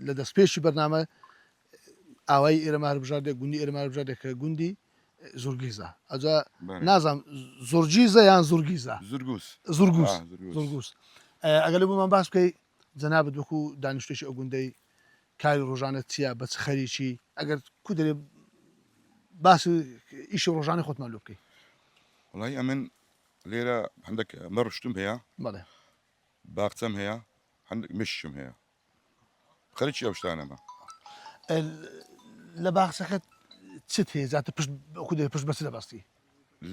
لە دەستپێشی بەرنامە ئاوای ئێرەمە هەڵبژاردێ گوندی ئێرەمە هەڵبژاردێک کە گوندی زورگیزە ئەجا نازانم زۆرجیزە یان زورگیزە زورگوس زورگوس ئەگەر لە بۆمان باس بکەی جەنابەت وەکو دانیشتێکی ئەو گوندەی کاری ڕۆژانە چییە بە چ خەریکی ئەگەر کو دەرێ باسی ئیشی ڕۆژانەی خۆتمان لێ بکەی وڵی ئەمن لێرە هەندێک مەڕشتم هەیە بەڵێ باخچەم هەیە هەندێک مشتم هەیە خەریکی ئەو شتانەمە لە باخچەکەت چت هەیە زیاتر کو دەرێ پشت بەچ دەبەستی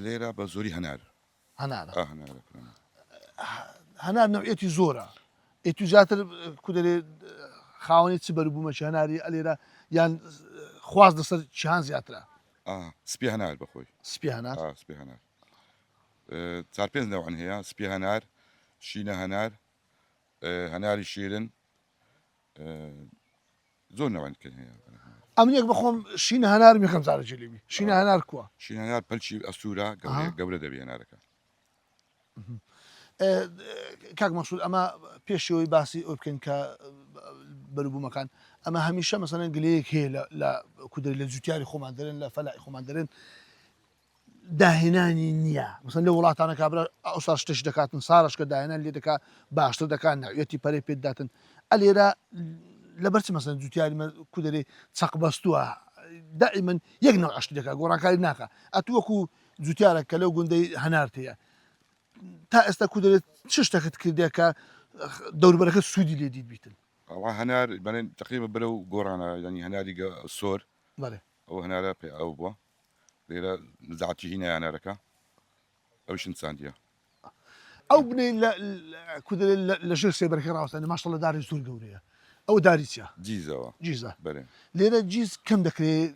لێرە بە زۆری هەنار هەنارە هەنارە هەنار نەوعێتی زۆرە ئێتی زیاتر کو دەرێ خاوەنی چ بەربوومەکی هەناری ئەلێرە یان خواز لەسەر چیان زیاترە سپی هەنار بەخۆی سپی هەنار سپی هەنار چار پێنج نەوعن هەیە سپی هەنار شینە هەنار هەناری شیرن زۆر نەوەنکن هەیە ئەم یەک بەخۆم شینە هەنار میخەم زارەکی لێبی شینە هەنار کووە شینە هەنار پەلچی ئەسوورە گەورە دەبێ هەنارەکە کاک مەسعود ئەمە پێشەوەی باسی ئەو بکەین کە بەربوومەکان ئەمە هەمیشە مەسەڵەن گلەیەک هەیە لە کودەی لە جوتیاری خۆمان دەرێن لە فەلای خۆمان دەرێن داهێنانی نییە مەسەن لە وڵاتانە کابرا ئەوسا شتێک دەکاتن ساڕشکە داهێنان لێ دەکات باشتر دەکات ناوێتی پەرەی پێداتن ئەلێرە لەبەرچی مەسەن جوتیاری کودەرێ چەق بەستووە دائیمەن یەک نەوع عشتی دەکات گۆڕانکاری ناکە ئەتو وەکو جوتیارە کە لەو گوندەی هەنار هەیە تا ئێستا کو دەرێت چ شتێکت کردێ کە دەوروبەرەکە سوودی لێ دیت بیتن هەنار بەێن تقریبا بەرە و گۆڕانە ینی هەناری سۆر بەێ ئەو هەنارە پێ ئەو بووە لێرە نزاعاتی هینە هەنارەکە ئەوشن ساندیە ئەو بنێ لە ژێر سێبەرەکە ڕاوستانی ماشڵە لە داری زۆر گەورەیە ئەو داری چیە جیزەوە جیزە بەێ لێرە جیز کەم دەکرێت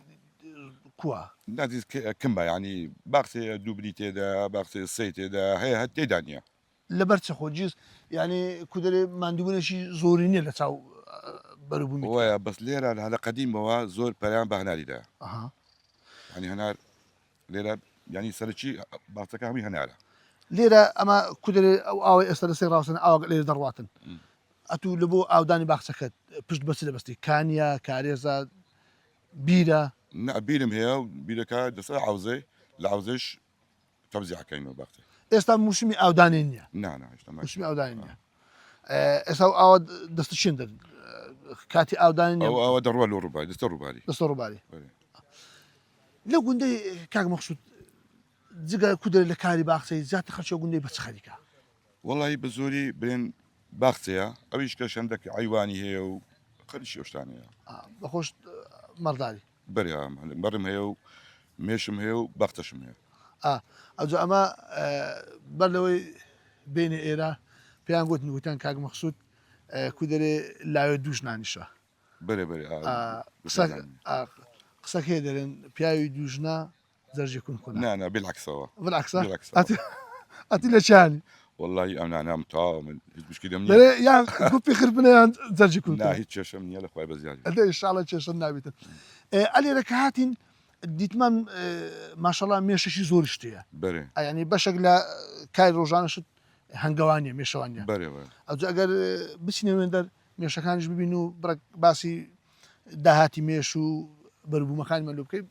کووە نازیز کەم بە ینی باخسێ دووبری تێدا باخسێ سی تێدا هەیە هەت تێدا نیە لەبەر چە خۆ جیز ینی کو دەرێ مادوبوونەشی زۆری نییە لە چاو بەربوومی وایە بەس لێرە هەلە قەدیمەوە زۆر پەریان بە هەناریدا ینی هەنار لێرە ینی سەرچی باخچەکە هەمی هەنارە لێرە ئەمە کو دەرێ ئەو ئاوای ئێستا لەسێ ڕاوستن ئاوا لێرە دەڕواتن ئەتوو لە بۆ ئاودانی باخچەکەت پشت بەچ دەبەستی کانیا کارێزە بیرە بیرم هەیە و بیرەکە دەسەر عوزەی لە عوزش تەوزیعەکەینەوە باخچێ ئێستا موسمی ئاودانی نییە موسمی ئاودانی نییە ئێستا ئاوا دەستە چین دەن کاتی ئاودانی ئەوە دەڕوە لە ڕووباری دەستە ڕووباری دەستە ڕووباری لە گوندەی کاک مەخسوود جگە کو دەرێت لە کاری باخچەی زیاتر خەرچە گوندەی بە چ خەریکە وەڵی بە زۆری برێن باخچەیە ئەویش کە شەندێک عیوانی هەیە و خەریکی شتانەیە بەخۆش مەڕداری بەرم هەیە و مێشم هەیە و باختەشم هەیە ئەوجا ئەمە بەر لەوەی بینێ ئێرە پێیان گوتن گوتیان کاک مەخسوود کو دەرێ لاوێ دووش نانیشە قسەک هەیە دەرێن پیاوی دوژنا زەرجی کون نانە بالعکسەوە ئەتی لە چیانی والله ئەم نانام تا من هیچ مشکلم یان گوپی خربنیان زەرجی کون هیچ کێشەم نییە لە خوای بەزیادی ئینشاڵڵا کێشە نابێتن ئەلێرە کە هاتین دیتمان ماشەڵا مێشەشی زۆر شتەیە ینی بەشێک لە کاری ڕۆژانەشت هەنگەوانیە مێشەوانیە ئەوجا ئەگەر بچینە وێندەر مێشەکانیش ببین و باسی داهاتی مێش و بەربوومەکانیمان لێ بکەین